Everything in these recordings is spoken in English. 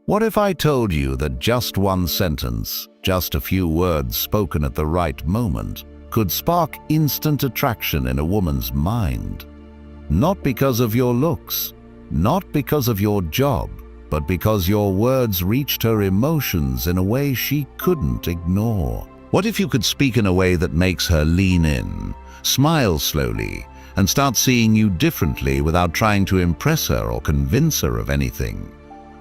What if I told you that just one sentence, just a few words spoken at the right moment, could spark instant attraction in a woman's mind? Not because of your looks, not because of your job, but because your words reached her emotions in a way she couldn't ignore. What if you could speak in a way that makes her lean in, smile slowly, and start seeing you differently without trying to impress her or convince her of anything?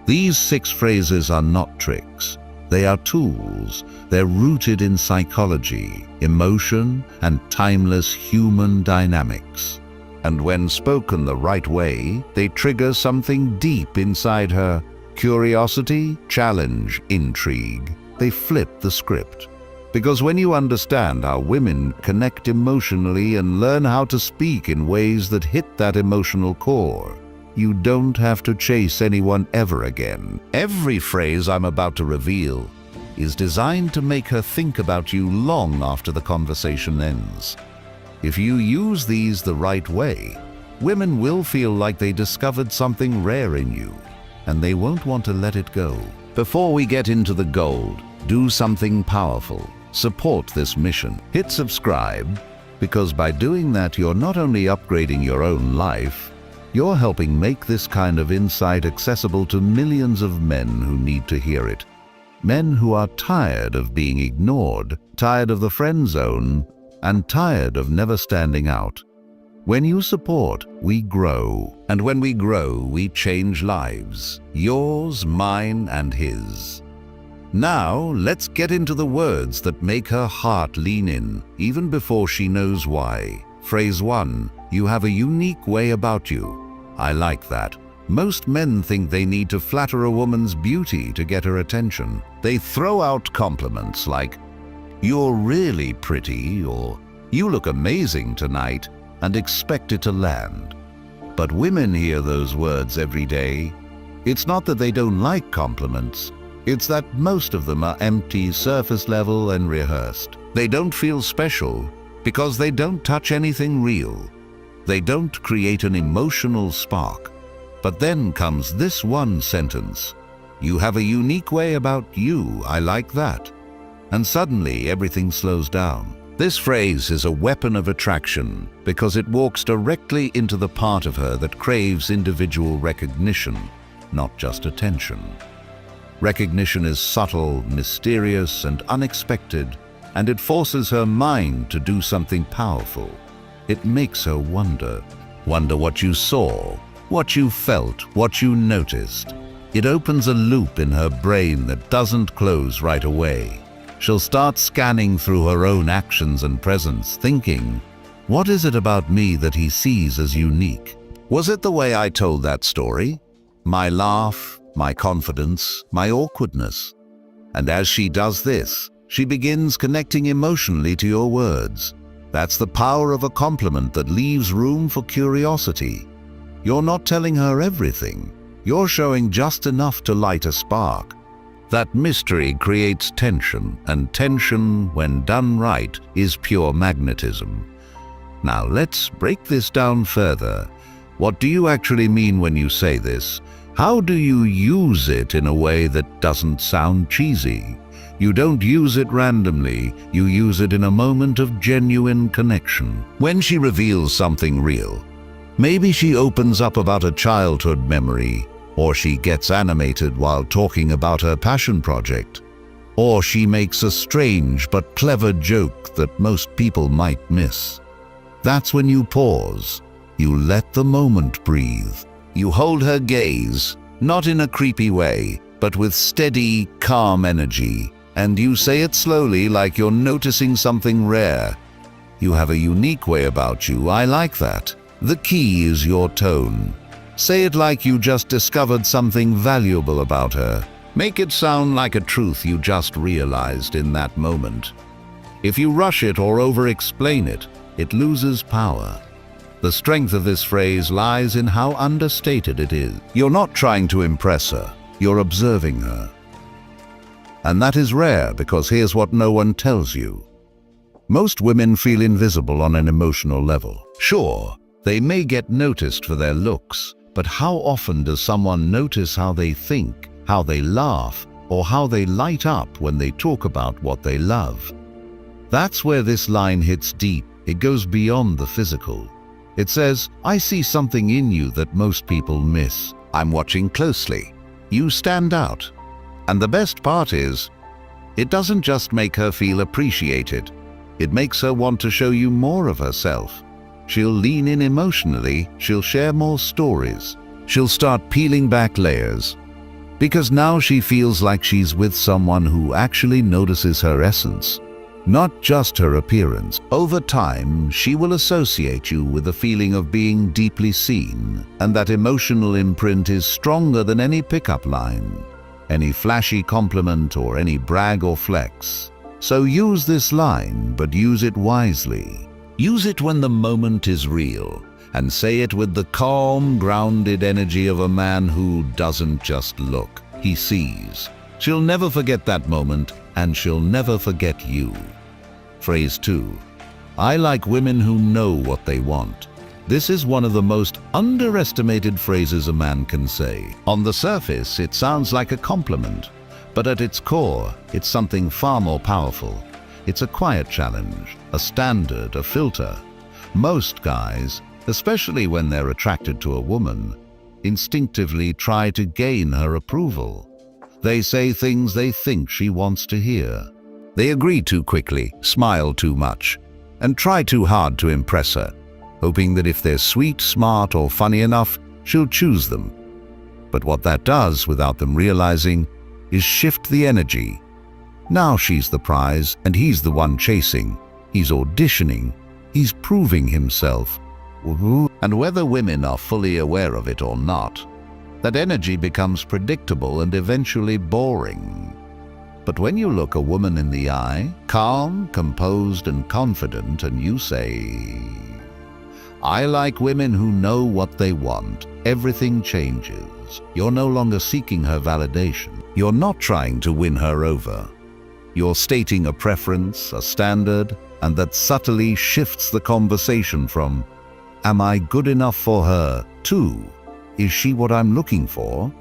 These 6 phrases are not tricks. They are tools. They're rooted in psychology, emotion, and timeless human dynamics. And when spoken the right way, they trigger something deep inside her: curiosity, challenge, intrigue. They flip the script. Because when you understand how women connect emotionally and learn how to speak in ways that hit that emotional core, you don't have to chase anyone ever again. Every phrase I'm about to reveal is designed to make her think about you long after the conversation ends. If you use these the right way, women will feel like they discovered something rare in you, and they won't want to let it go. Before we get into the gold, do something powerful. Support this mission. Hit subscribe, because by doing that, you're not only upgrading your own life, you're helping make this kind of insight accessible to millions of men who need to hear it. Men who are tired of being ignored, tired of the friend zone, and tired of never standing out. When you support, we grow. And when we grow, we change lives. Yours, mine, and his. Now, let's get into the words that make her heart lean in, even before she knows why. Phrase 1. You have a unique way about you. I like that. Most men think they need to flatter a woman's beauty to get her attention. They throw out compliments like, "You're really pretty," or "You look amazing tonight," and expect it to land. But women hear those words every day. It's not that they don't like compliments. It's that most of them are empty, surface level, and rehearsed. They don't feel special because they don't touch anything real. They don't create an emotional spark. But then comes this one sentence: "You have a unique way about you. I like that." And suddenly everything slows down. This phrase is a weapon of attraction because it walks directly into the part of her that craves individual recognition, not just attention. Recognition is subtle, mysterious, and unexpected, and it forces her mind to do something powerful. It makes her wonder what you saw, what you felt, what you noticed. It opens a loop in her brain that doesn't close right away. She'll start scanning through her own actions and presence, thinking, what is it about me that he sees as unique? Was it the way I told that story? My laugh, my confidence, my awkwardness? And as she does this, she begins connecting emotionally to your words. That's the power of a compliment that leaves room for curiosity. You're not telling her everything. You're showing just enough to light a spark. That mystery creates tension, and tension, when done right, is pure magnetism. Now let's break this down further. What do you actually mean when you say this? How do you use it in a way that doesn't sound cheesy? You don't use it randomly, you use it in a moment of genuine connection. When she reveals something real, maybe she opens up about a childhood memory, or she gets animated while talking about her passion project, or she makes a strange but clever joke that most people might miss. That's when you pause. You let the moment breathe. You hold her gaze, not in a creepy way, but with steady, calm energy. And you say it slowly, like you're noticing something rare. You have a unique way about you. I like that. The key is your tone. Say it like you just discovered something valuable about her. Make it sound like a truth you just realized in that moment. If you rush it or over-explain it, it loses power. The strength of this phrase lies in how understated it is. You're not trying to impress her. You're observing her. And that is rare, because here's what no one tells you. Most women feel invisible on an emotional level. Sure, they may get noticed for their looks, but how often does someone notice how they think, how they laugh, or how they light up when they talk about what they love. That's where this line hits deep. It goes beyond the physical. It says, I see something in you that most people miss. I'm watching closely. You stand out. And the best part is, it doesn't just make her feel appreciated. It makes her want to show you more of herself. She'll lean in emotionally, she'll share more stories. She'll start peeling back layers. Because now she feels like she's with someone who actually notices her essence, not just her appearance. Over time, she will associate you with a feeling of being deeply seen, and that emotional imprint is stronger than any pickup line, any flashy compliment, or any brag or flex. So use this line, but use it wisely. Use it when the moment is real, and say it with the calm, grounded energy of a man who doesn't just look, he sees. She'll never forget that moment, and she'll never forget you. Phrase 2. I like women who know what they want. This is one of the most underestimated phrases a man can say. On the surface, it sounds like a compliment, but at its core, it's something far more powerful. It's a quiet challenge, a standard, a filter. Most guys, especially when they're attracted to a woman, instinctively try to gain her approval. They say things they think she wants to hear. They agree too quickly, smile too much, and try too hard to impress her, hoping that if they're sweet, smart, or funny enough, she'll choose them. But what that does, without them realizing, is shift the energy. Now she's the prize, and he's the one chasing. He's auditioning. He's proving himself. And whether women are fully aware of it or not, that energy becomes predictable and eventually boring. But when you look a woman in the eye, calm, composed, and confident, and you say, I like women who know what they want, everything changes. You're no longer seeking her validation. You're not trying to win her over. You're stating a preference, a standard, and that subtly shifts the conversation from, am I good enough for her, to, is she what I'm looking for?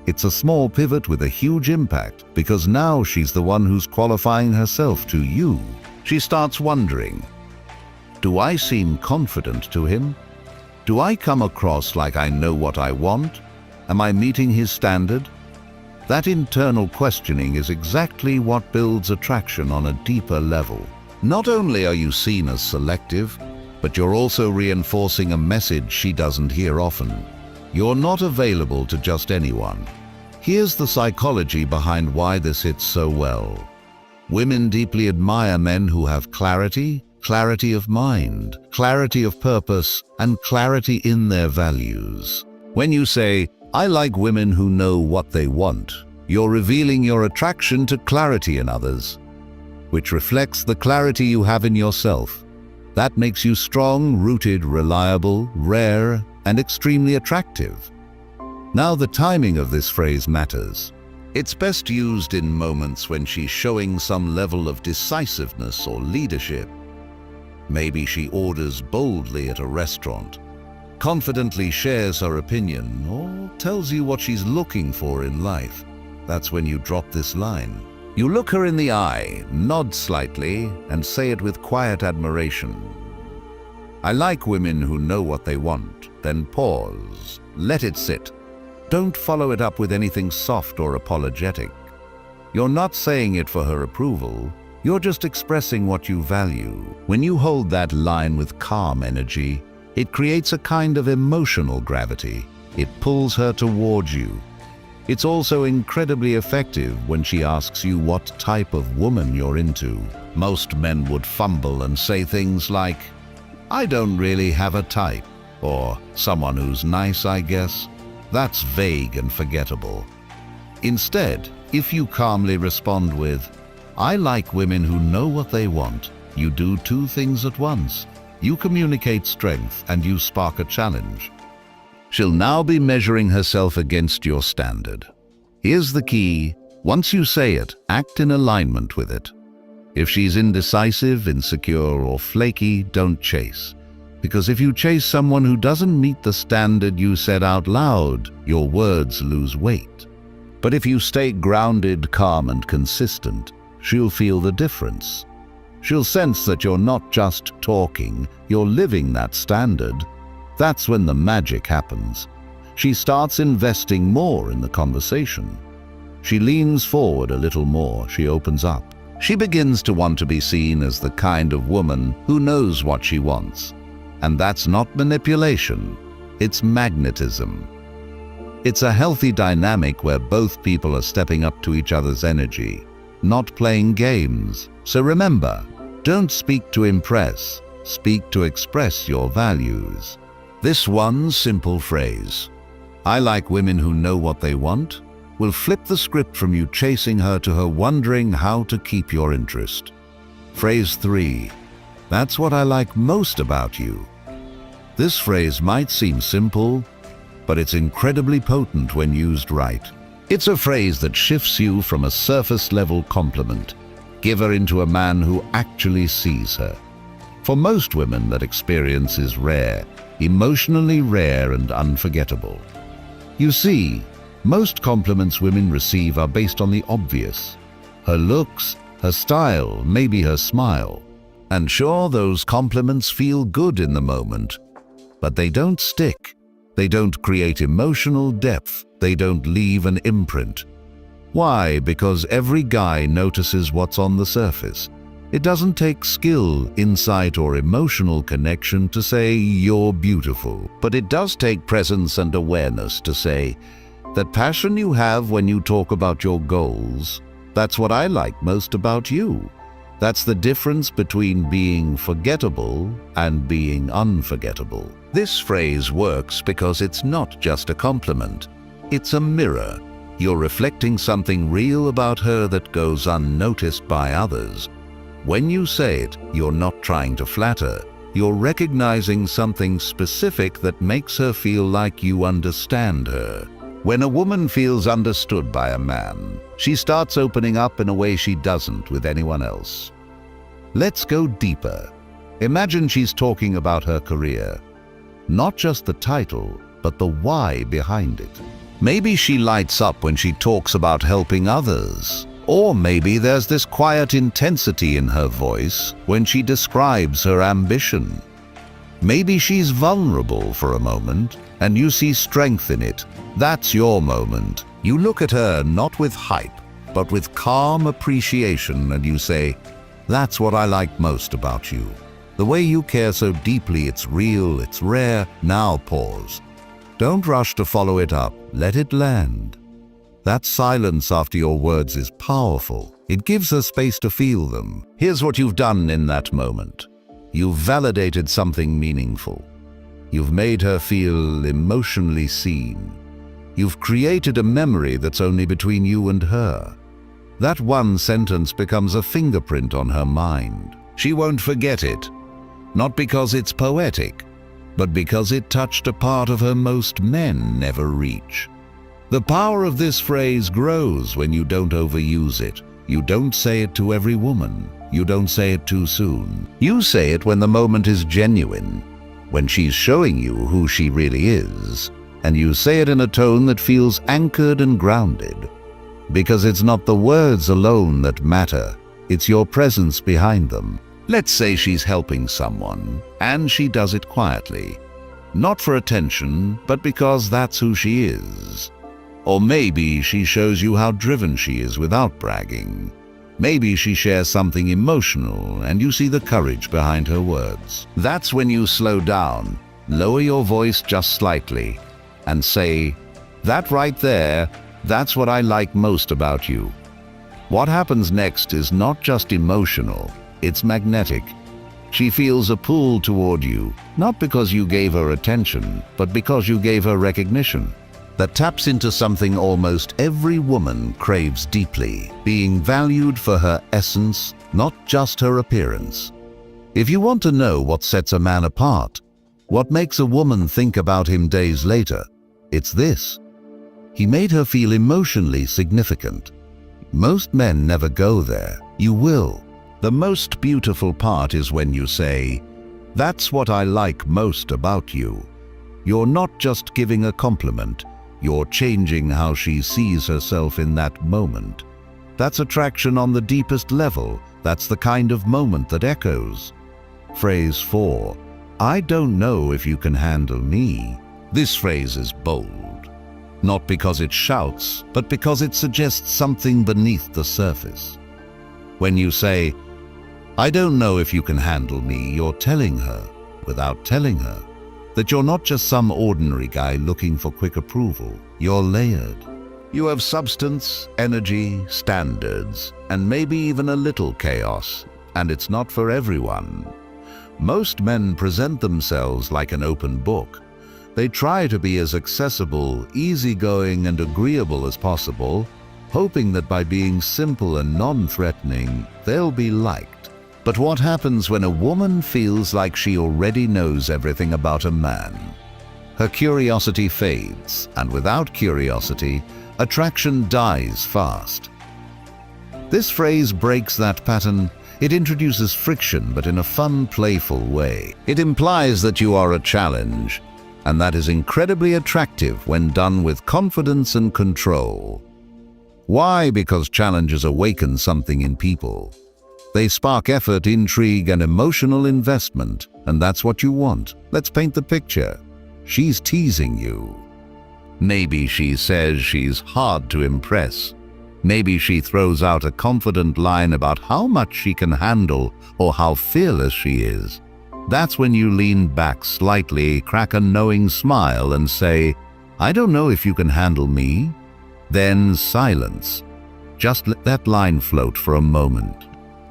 It's a small pivot with a huge impact, because now she's the one who's qualifying herself to you. She starts wondering, do I seem confident to him? Do I come across like I know what I want? Am I meeting his standard? That internal questioning is exactly what builds attraction on a deeper level. Not only are you seen as selective, but you're also reinforcing a message she doesn't hear often. You're not available to just anyone. Here's the psychology behind why this hits so well. Women deeply admire men who have clarity of mind, clarity of purpose, and clarity in their values. When you say, I like women who know what they want, you're revealing your attraction to clarity in others, which reflects the clarity you have in yourself. That makes you strong, rooted, reliable, rare, and extremely attractive. Now the timing of this phrase matters. It's best used in moments when she's showing some level of decisiveness or leadership. Maybe she orders boldly at a restaurant, confidently shares her opinion, or tells you what she's looking for in life. That's when you drop this line. You look her in the eye, nod slightly, and say it with quiet admiration. I like women who know what they want. Then pause. Let it sit. Don't follow it up with anything soft or apologetic. You're not saying it for her approval. You're just expressing what you value. When you hold that line with calm energy, it creates a kind of emotional gravity. It pulls her towards you. It's also incredibly effective when she asks you what type of woman you're into. Most men would fumble and say things like, I don't really have a type, or someone who's nice, I guess. That's vague and forgettable. Instead, if you calmly respond with, I like women who know what they want, you do two things at once. You communicate strength and you spark a challenge. She'll now be measuring herself against your standard. Here's the key. Once you say it, act in alignment with it. If she's indecisive, insecure, or flaky, don't chase. Because if you chase someone who doesn't meet the standard you set out loud, your words lose weight. But if you stay grounded, calm, and consistent, she'll feel the difference. She'll sense that you're not just talking, you're living that standard. That's when the magic happens. She starts investing more in the conversation. She leans forward a little more, she opens up. She begins to want to be seen as the kind of woman who knows what she wants. And that's not manipulation, it's magnetism. It's a healthy dynamic where both people are stepping up to each other's energy, not playing games. So remember, don't speak to impress, speak to express your values. This one simple phrase, "I like women who know what they want," will flip the script from you chasing her to her wondering how to keep your interest. Phrase 3, "That's what I like most about you." This phrase might seem simple, but it's incredibly potent when used right. It's a phrase that shifts you from a surface-level compliment giver into a man who actually sees her. For most women, that experience is rare, emotionally rare and unforgettable. You see, most compliments women receive are based on the obvious. Her looks, her style, maybe her smile. And sure, those compliments feel good in the moment, but they don't stick. They don't create emotional depth. They don't leave an imprint. Why? Because every guy notices what's on the surface. It doesn't take skill, insight, or emotional connection to say you're beautiful, but it does take presence and awareness to say, that passion you have when you talk about your goals, that's what I like most about you. That's the difference between being forgettable and being unforgettable. This phrase works because it's not just a compliment. It's a mirror. You're reflecting something real about her that goes unnoticed by others. When you say it, you're not trying to flatter. You're recognizing something specific that makes her feel like you understand her. When a woman feels understood by a man, she starts opening up in a way she doesn't with anyone else. Let's go deeper. Imagine she's talking about her career. Not just the title, but the why behind it. Maybe she lights up when she talks about helping others. Or maybe there's this quiet intensity in her voice when she describes her ambition. Maybe she's vulnerable for a moment, and you see strength in it. That's your moment. You look at her not with hype, but with calm appreciation, and you say, "That's what I like most about you. The way you care so deeply, it's real, it's rare." Now pause. Don't rush to follow it up. Let it land. That silence after your words is powerful. It gives her space to feel them. Here's what you've done in that moment. You've validated something meaningful. You've made her feel emotionally seen. You've created a memory that's only between you and her. That one sentence becomes a fingerprint on her mind. She won't forget it. Not because it's poetic, but because it touched a part of her most men never reach. The power of this phrase grows when you don't overuse it. You don't say it to every woman. You don't say it too soon. You say it when the moment is genuine, when she's showing you who she really is, and you say it in a tone that feels anchored and grounded. Because it's not the words alone that matter, it's your presence behind them. Let's say she's helping someone, and she does it quietly. Not for attention, but because that's who she is. Or maybe she shows you how driven she is without bragging. Maybe she shares something emotional and you see the courage behind her words. That's when you slow down, lower your voice just slightly, and say, "That right there, that's what I like most about you." What happens next is not just emotional, it's magnetic. She feels a pull toward you, not because you gave her attention, but because you gave her recognition. That taps into something almost every woman craves deeply, being valued for her essence, not just her appearance. If you want to know what sets a man apart, what makes a woman think about him days later, it's this. He made her feel emotionally significant. Most men never go there. You will. The most beautiful part is when you say, "That's what I like most about you." You're not just giving a compliment. You're changing how she sees herself in that moment. That's attraction on the deepest level. That's the kind of moment that echoes. Phrase 4. I don't know if you can handle me. This phrase is bold. Not because it shouts, but because it suggests something beneath the surface. When you say, I don't know if you can handle me, you're telling her, without telling her, that you're not just some ordinary guy looking for quick approval. You're layered. You have substance, energy, standards, and maybe even a little chaos, and it's not for everyone. Most men present themselves like an open book. They try to be as accessible, easygoing, and agreeable as possible, hoping that by being simple and non-threatening, they'll be liked. But what happens when a woman feels like she already knows everything about a man? Her curiosity fades, and without curiosity, attraction dies fast. This phrase breaks that pattern. It introduces friction, but in a fun, playful way. It implies that you are a challenge, and that is incredibly attractive when done with confidence and control. Why? Because challenges awaken something in people. They spark effort, intrigue, and emotional investment, and that's what you want. Let's paint the picture. She's teasing you. Maybe she says she's hard to impress. Maybe she throws out a confident line about how much she can handle or how fearless she is. That's when you lean back slightly, crack a knowing smile, and say, I don't know if you can handle me. Then silence. Just let that line float for a moment.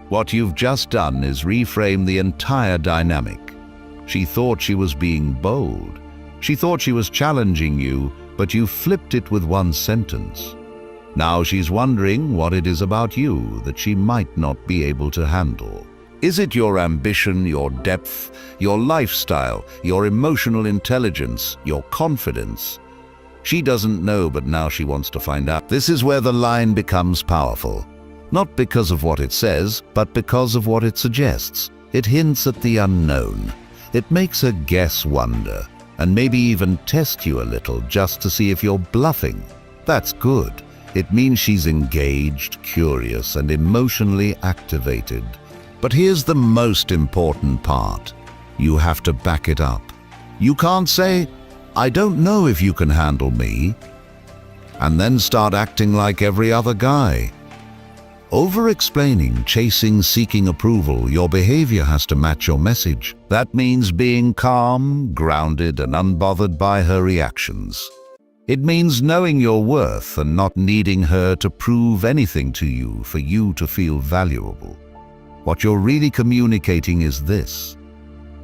What you've just done is reframe the entire dynamic. She thought she was being bold. She thought she was challenging you, but you flipped it with one sentence. Now she's wondering what it is about you that she might not be able to handle. Is it your ambition, your depth, your lifestyle, your emotional intelligence, your confidence? She doesn't know, but now she wants to find out. This is where the line becomes powerful. Not because of what it says, but because of what it suggests. It hints at the unknown. It makes her guess, wonder, and maybe even test you a little just to see if you're bluffing. That's good. It means she's engaged, curious, and emotionally activated. But here's the most important part. You have to back it up. You can't say, I don't know if you can handle me, and then start acting like every other guy. Over-explaining, chasing, seeking approval, your behavior has to match your message. That means being calm, grounded, and unbothered by her reactions. It means knowing your worth and not needing her to prove anything to you for you to feel valuable. What you're really communicating is this: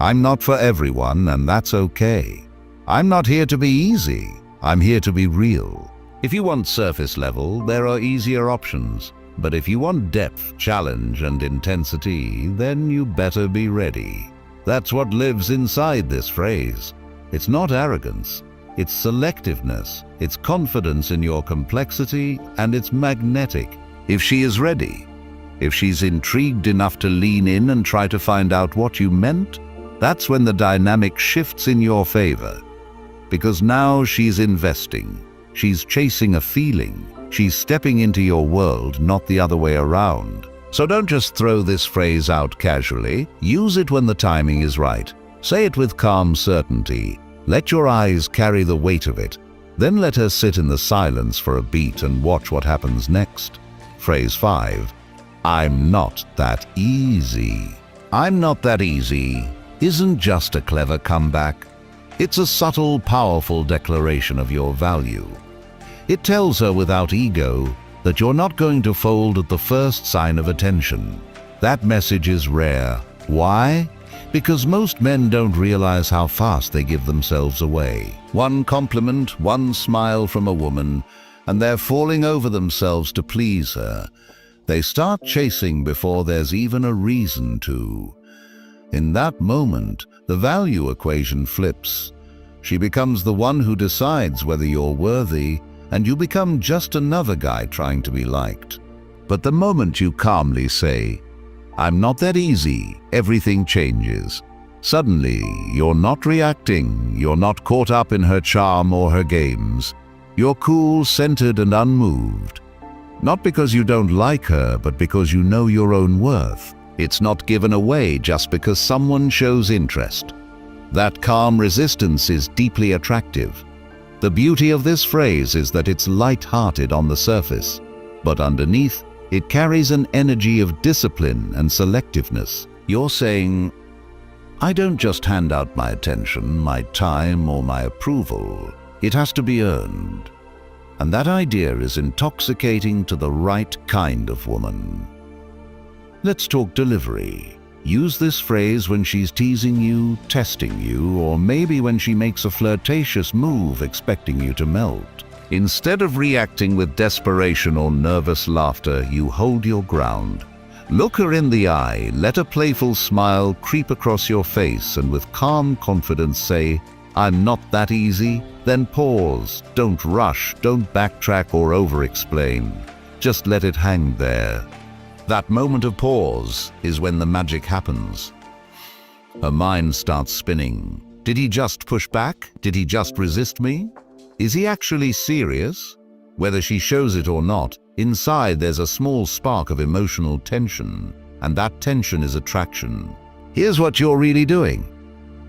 I'm not for everyone, and that's okay. I'm not here to be easy. I'm here to be real. If you want surface level, there are easier options. But if you want depth, challenge, and intensity, then you better be ready. That's what lives inside this phrase. It's not arrogance. It's selectiveness. It's confidence in your complexity, and it's magnetic. If she is ready, if she's intrigued enough to lean in and try to find out what you meant, that's when the dynamic shifts in your favor. Because now she's investing. She's chasing a feeling. She's stepping into your world, not the other way around. So don't just throw this phrase out casually. Use it when the timing is right. Say it with calm certainty. Let your eyes carry the weight of it. Then let her sit in the silence for a beat and watch what happens next. Phrase 5. I'm not that easy. I'm not that easy isn't just a clever comeback. It's a subtle, powerful declaration of your value. It tells her without ego that you're not going to fold at the first sign of attention. That message is rare. Why? Because most men don't realize how fast they give themselves away. One compliment, one smile from a woman, and they're falling over themselves to please her. They start chasing before there's even a reason to. In that moment, the value equation flips. She becomes the one who decides whether you're worthy, and you become just another guy trying to be liked. But the moment you calmly say, I'm not that easy, everything changes. Suddenly, you're not reacting, you're not caught up in her charm or her games. You're cool, centered, and unmoved. Not because you don't like her, but because you know your own worth. It's not given away just because someone shows interest. That calm resistance is deeply attractive. The beauty of this phrase is that it's light-hearted on the surface, but underneath, it carries an energy of discipline and selectiveness. You're saying, I don't just hand out my attention, my time, or my approval. It has to be earned. And that idea is intoxicating to the right kind of woman. Let's talk delivery. Use this phrase when she's teasing you, testing you, or maybe when she makes a flirtatious move expecting you to melt. Instead of reacting with desperation or nervous laughter, you hold your ground. Look her in the eye, let a playful smile creep across your face, and with calm confidence say, I'm not that easy. Then pause. Don't rush, don't backtrack or over-explain. Just let it hang there. That moment of pause is when the magic happens. Her mind starts spinning. Did he just push back? Did he just resist me? Is he actually serious? Whether she shows it or not, inside there's a small spark of emotional tension, and that tension is attraction. Here's what you're really doing.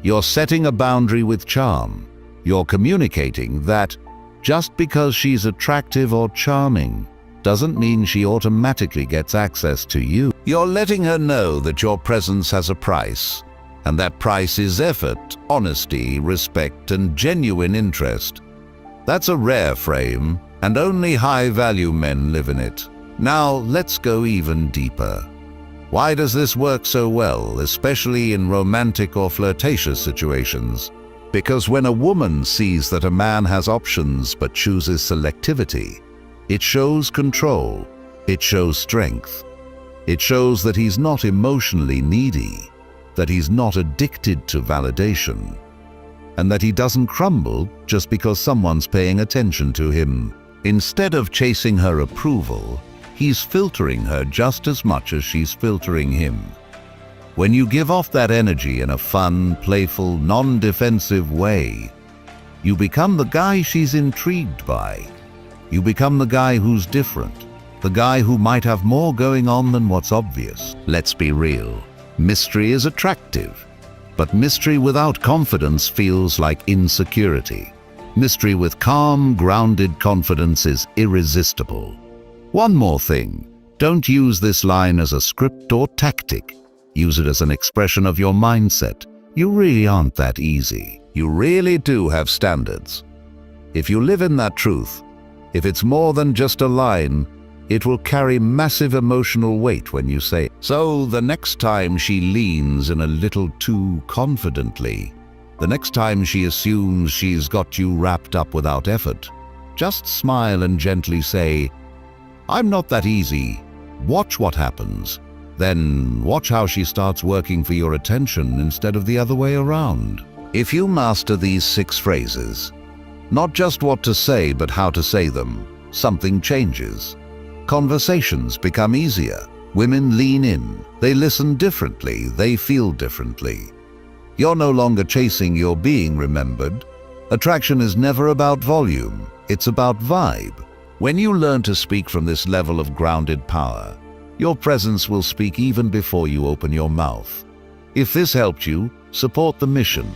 You're setting a boundary with charm. You're communicating that just because she's attractive or charming doesn't mean she automatically gets access to you. You're letting her know that your presence has a price, and that price is effort, honesty, respect, and genuine interest. That's a rare frame, and only high-value men live in it. Now, let's go even deeper. Why does this work so well, especially in romantic or flirtatious situations? Because when a woman sees that a man has options but chooses selectivity, it shows control, it shows strength. It shows that he's not emotionally needy, that he's not addicted to validation, and that he doesn't crumble just because someone's paying attention to him. Instead of chasing her approval, he's filtering her just as much as she's filtering him. When you give off that energy in a fun, playful, non-defensive way, you become the guy she's intrigued by. You become the guy who's different, the guy who might have more going on than what's obvious. Let's be real. Mystery is attractive, but mystery without confidence feels like insecurity. Mystery with calm, grounded confidence is irresistible. One more thing, don't use this line as a script or tactic. Use it as an expression of your mindset. You really aren't that easy. You really do have standards. If you live in that truth, if it's more than just a line, it will carry massive emotional weight when you say it. So the next time she leans in a little too confidently, the next time she assumes she's got you wrapped up without effort, just smile and gently say, I'm not that easy. Watch what happens. Then watch how she starts working for your attention instead of the other way around. If you master these 6 phrases, not just what to say but how to say them, something changes. Conversations become easier. Women lean in. They listen differently. They feel differently. You're no longer chasing, you're being remembered. Attraction is never about volume. It's about vibe. When you learn to speak from this level of grounded power, your presence will speak even before you open your mouth. If this helped you, support the mission.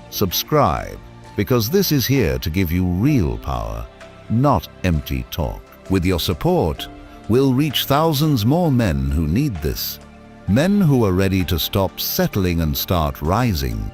Subscribe, because this is here to give you real power, not empty talk. With your support, we'll reach thousands more men who need this. Men who are ready to stop settling and start rising.